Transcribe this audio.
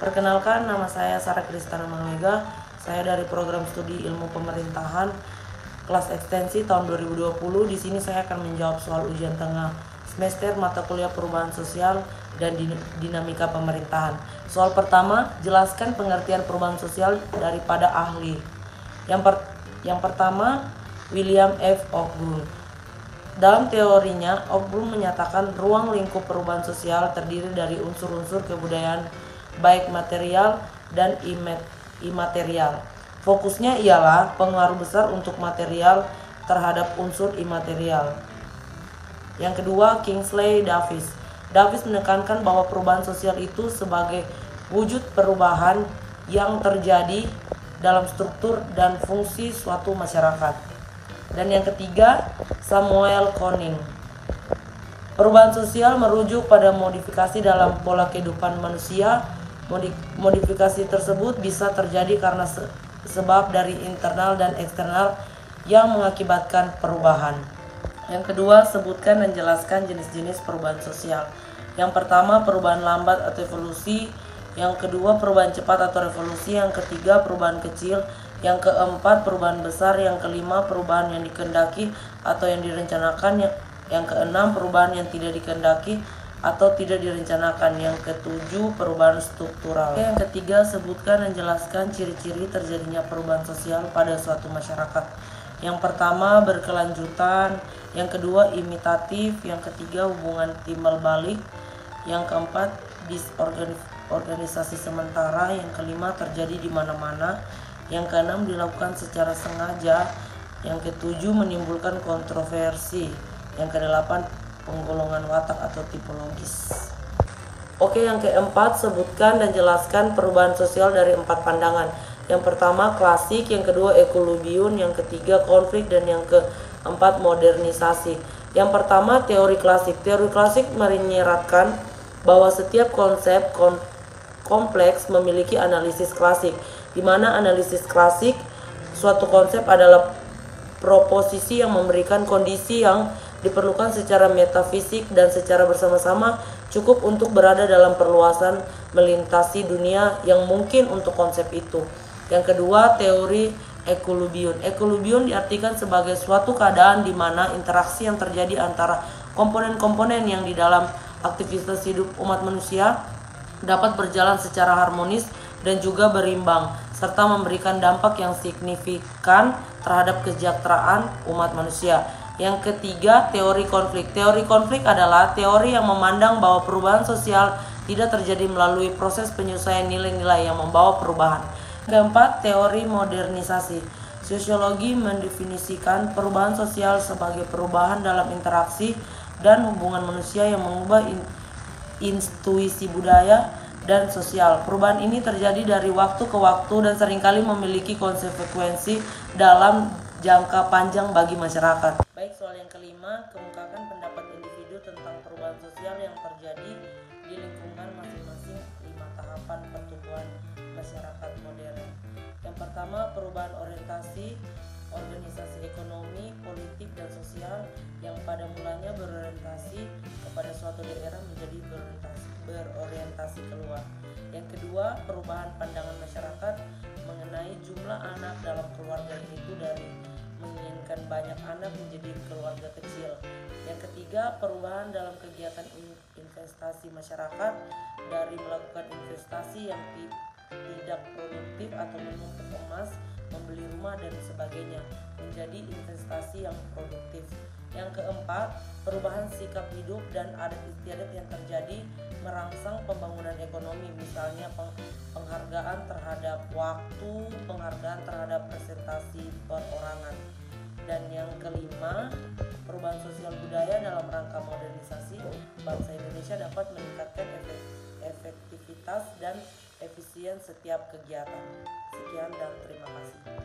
Perkenalkan, nama saya Sarah Kristana Mangmega. Saya dari program studi ilmu pemerintahan kelas ekstensi tahun 2020. Di sini saya akan menjawab soal ujian tengah semester mata kuliah perubahan sosial dan dinamika pemerintahan. Soal pertama, jelaskan pengertian perubahan sosial daripada ahli. Yang pertama, William F. Ogburn. Dalam teorinya, Ogburn menyatakan ruang lingkup perubahan sosial terdiri dari unsur-unsur kebudayaan baik material dan imaterial. Fokusnya ialah pengaruh besar untuk material terhadap unsur imaterial. Yang kedua, Kingsley Davis. Davis menekankan bahwa perubahan sosial itu sebagai wujud perubahan yang terjadi dalam struktur dan fungsi suatu masyarakat. Dan yang ketiga, Samuel Koning. Perubahan sosial merujuk pada modifikasi dalam pola kehidupan manusia. Modifikasi tersebut bisa terjadi karena sebab dari internal dan eksternal yang mengakibatkan perubahan. Yang kedua, sebutkan dan jelaskan jenis-jenis perubahan sosial. Yang pertama, perubahan lambat atau evolusi. Yang kedua, perubahan cepat atau revolusi. Yang ketiga, perubahan kecil. Yang keempat, perubahan besar. Yang kelima, perubahan yang dikehendaki atau yang direncanakan. Yang keenam, perubahan yang tidak dikehendaki atau tidak direncanakan. Yang ketujuh, perubahan struktural. Yang ketiga, sebutkan dan jelaskan ciri-ciri terjadinya perubahan sosial pada suatu masyarakat. Yang pertama, berkelanjutan. Yang kedua, imitatif. Yang ketiga, hubungan timbal balik. Yang keempat, disorganisasi sementara. Yang kelima, terjadi di mana-mana. Yang keenam, dilakukan secara sengaja. Yang ketujuh, menimbulkan kontroversi. Yang kedelapan, penggolongan watak atau tipologis. Oke, yang keempat, sebutkan dan jelaskan perubahan sosial dari 4 pandangan. Yang pertama, klasik. Yang kedua, ekulubium. Yang ketiga, konflik. Dan yang keempat, modernisasi. Yang pertama, teori klasik. Teori klasik menyeratkan bahwa setiap konsep kompleks memiliki analisis klasik, di mana analisis klasik suatu konsep adalah proposisi yang memberikan kondisi yang diperlukan secara metafisik dan secara bersama-sama cukup untuk berada dalam perluasan melintasi dunia yang mungkin untuk konsep itu. Yang kedua, teori ekulubium. Ekulubium diartikan sebagai suatu keadaan di mana interaksi yang terjadi antara komponen-komponen yang di dalam aktivitas hidup umat manusia dapat berjalan secara harmonis dan juga berimbang, serta memberikan dampak yang signifikan terhadap kesejahteraan umat manusia. Yang ketiga, teori konflik. Teori konflik adalah teori yang memandang bahwa perubahan sosial tidak terjadi melalui proses penyesuaian nilai-nilai yang membawa perubahan. Keempat, teori modernisasi. Sosiologi mendefinisikan perubahan sosial sebagai perubahan dalam interaksi dan hubungan manusia yang mengubah intuisi budaya dan sosial. Perubahan ini terjadi dari waktu ke waktu dan seringkali memiliki konsekuensi dalam jangka panjang bagi masyarakat. Baik, soal yang kelima, kemukakan pendapat individu tentang perubahan sosial yang terjadi di lingkungan masing-masing 5 tahapan pertumbuhan masyarakat modern. Yang pertama, perubahan orientasi, organisasi ekonomi, politik, dan sosial yang pada mulanya berorientasi kepada suatu daerah menjadi berorientasi keluar. Yang kedua, perubahan pandangan masyarakat mengenai jumlah anak dalam keluarga, yaitu dari menginginkan banyak anak menjadi keluarga kecil. Yang ketiga, perubahan dalam kegiatan investasi masyarakat dari melakukan investasi yang tidak produktif atau menumpuk emas, membeli rumah dan sebagainya menjadi investasi yang produktif. Yang keempat, perubahan sikap hidup dan adat istiadat yang terjadi merangsang pembangunan ekonomi, misalnya penghargaan terhadap waktu, penghargaan terhadap prestasi perorangan. Dan yang kelima, perubahan sosial budaya dalam rangka modernisasi bangsa Indonesia dapat meningkatkan efektivitas dan efisien setiap kegiatan. Sekian dan terima kasih.